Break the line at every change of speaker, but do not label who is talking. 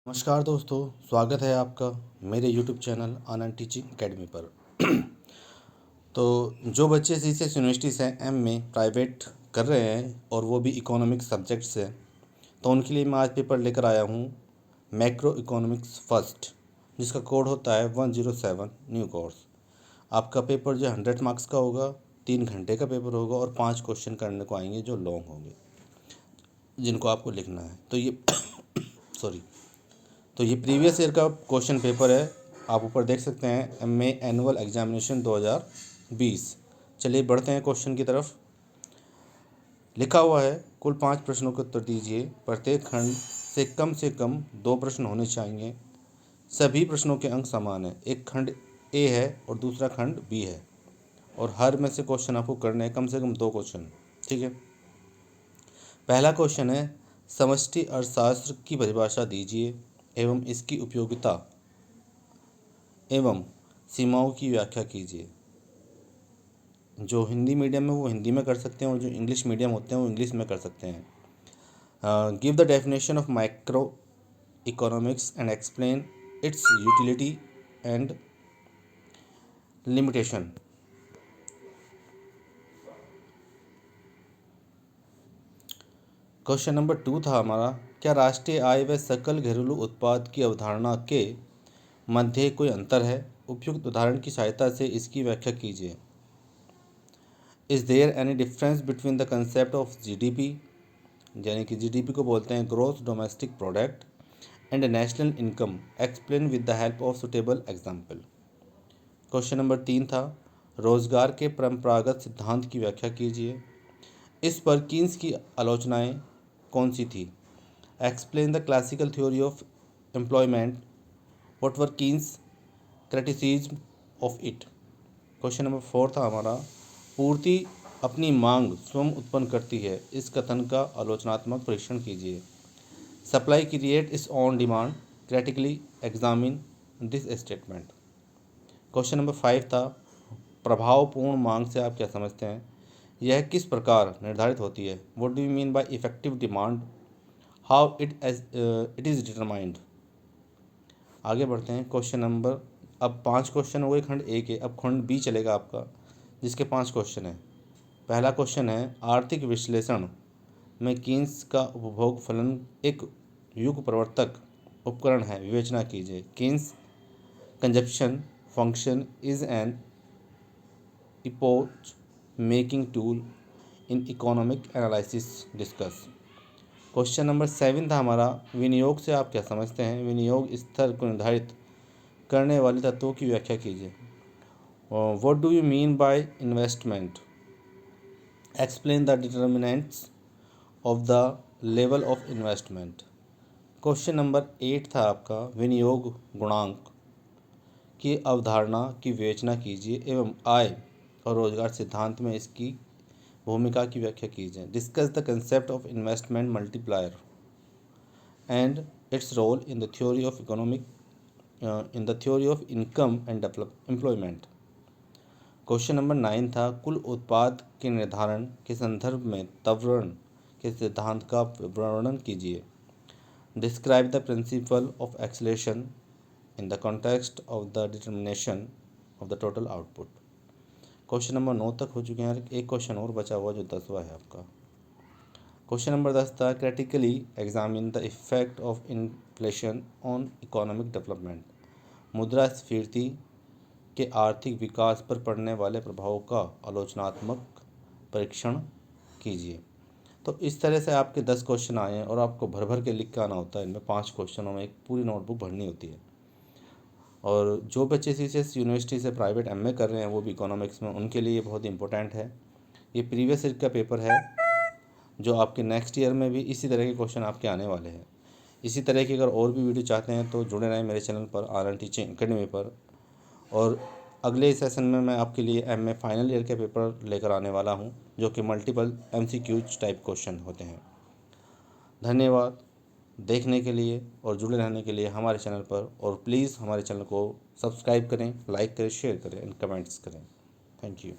नमस्कार दोस्तों, स्वागत है आपका मेरे YouTube चैनल आनंद टीचिंग एकेडमी पर। तो जो बच्चे CCS यूनिवर्सिटी से एम में प्राइवेट कर रहे हैं और वो भी इकोनॉमिक्स सब्जेक्ट से, तो उनके लिए मैं आज पेपर लेकर आया हूँ मैक्रो इकोनॉमिक्स फर्स्ट, जिसका कोड होता है 107 न्यू कोर्स। आपका पेपर जो 100 मार्क्स का होगा, 3 घंटे का पेपर होगा और 5 क्वेश्चन करने को आएंगे जो लॉन्ग होंगे, जिनको आपको लिखना है। तो ये तो ये प्रीवियस ईयर का क्वेश्चन पेपर है, आप ऊपर देख सकते हैं एमए एनुअल एग्जामिनेशन 2020। चलिए बढ़ते हैं क्वेश्चन की तरफ। लिखा हुआ है कुल 5 प्रश्नों के उत्तर दीजिए, प्रत्येक खंड से कम 2 प्रश्न होने चाहिए, सभी प्रश्नों के अंक समान है, एक खंड ए है और दूसरा खंड बी है और हर में से क्वेश्चन आपको करने हैं कम से कम 2 क्वेश्चन। ठीक है। पहला क्वेश्चन है समष्टि अर्थशास्त्र की परिभाषा दीजिए एवं इसकी उपयोगिता एवं सीमाओं की व्याख्या कीजिए। जो हिंदी मीडियम है वो हिंदी में कर सकते हैं और जो इंग्लिश मीडियम होते हैं वो इंग्लिश में कर सकते हैं। Give the definition of micro economics and explain it's utility and limitation. Question number 2 था हमारा, क्या राष्ट्रीय आय व सकल घरेलू उत्पाद की अवधारणा के मध्य कोई अंतर है? उपयुक्त उदाहरण की सहायता से इसकी व्याख्या कीजिए। Is there any difference between the concept of GDP, यानी कि GDP को बोलते हैं growth domestic product, and national income, explain with the help of suitable example. Question number 3 था, रोजगार के परंपरागत सिद्धांत की व्याख्या कीजिए। इस पर कीन्स की आलोचनाएं कौन सी थी? Explain the classical theory of employment, what were Keynes criticism of it. Question number 4 था हमारा, पूर्ति अपनी मांग स्वयं उत्पन्न करती है, इस कथन का आलोचनात्मक परीक्षण कीजिए। Supply create is on demand, critically examine this statement. Question number 5 था, प्रभावपूर्ण मांग से आप क्या समझते हैं? यह किस प्रकार निर्धारित होती है? What do you mean by effective demand, how it is determined. आगे बढ़ते हैं। क्वेश्चन नंबर, अब 5 क्वेश्चन हो गए खंड ए के, अब खंड बी चलेगा आपका, जिसके 5 क्वेश्चन हैं। पहला क्वेश्चन है, आर्थिक विश्लेषण में कीन्स का उपभोग फलन एक युग प्रवर्तक उपकरण है, विवेचना कीजिए। Keynes consumption function is an epoch making tool in economic analysis, discuss. Question number 7 था हमारा, विनियोग से आप क्या समझते हैं? विनियोग स्तर को निर्धारित करने वाले तत्वों की व्याख्या कीजिए। What do you mean by investment, explain the determinants of the level of investment. Question number 8 था आपका, विनियोग गुणांक की अवधारणा की विवेचना कीजिए एवं आय और रोजगार सिद्धांत में इसकी भूमिका की व्याख्या कीजिए। Discuss the concept of investment multiplier and its role in the theory of income and employment. Question number 9 था, कुल उत्पाद के निर्धारण के संदर्भ में त्वरण के सिद्धांत का वर्णन कीजिए। Describe the principle of acceleration in the context of the determination of the total output. Question number 9 तक हो चुके हैं, एक क्वेश्चन और बचा हुआ जो 10वां है आपका। क्वेश्चन नंबर 10 था, critically examine the effect of inflation on economic development. मुद्रास्फीति के आर्थिक विकास पर पड़ने वाले प्रभावों का आलोचनात्मक परीक्षण कीजिए। तो इस तरह से आपके 10 क्वेश्चन आए हैं और आपको भर भर के लिख के आना होता है। इनमें 5 क्वेश्चनों में एक पूरी नोटबुक भरनी होती है। और जो बच्चे CCS यूनिवर्सिटी से प्राइवेट MA कर रहे हैं वो भी इकोनॉमिक्स में, उनके लिए बहुत इंपॉर्टेंट है। ये प्रीवियस ईयर का पेपर है जो आपके नेक्स्ट ईयर में भी इसी तरह के क्वेश्चन आपके आने वाले हैं। इसी तरह की अगर और भी वीडियो चाहते हैं तो जुड़े रहें मेरे चैनल पर आनंद टीचिंग एकेडमी पर। और अगले सेशन में मैं आपके लिए MA फाइनल ईयर के पेपर लेकर आने वाला हूं, जो कि मल्टीपल MCQ टाइप क्वेश्चन होते हैं। धन्यवाद देखने के लिए और जुड़े रहने के लिए हमारे चैनल पर, और प्लीज़ हमारे चैनल को सब्सक्राइब करें, लाइक करें, शेयर करें एंड कमेंट्स करें। Thank you.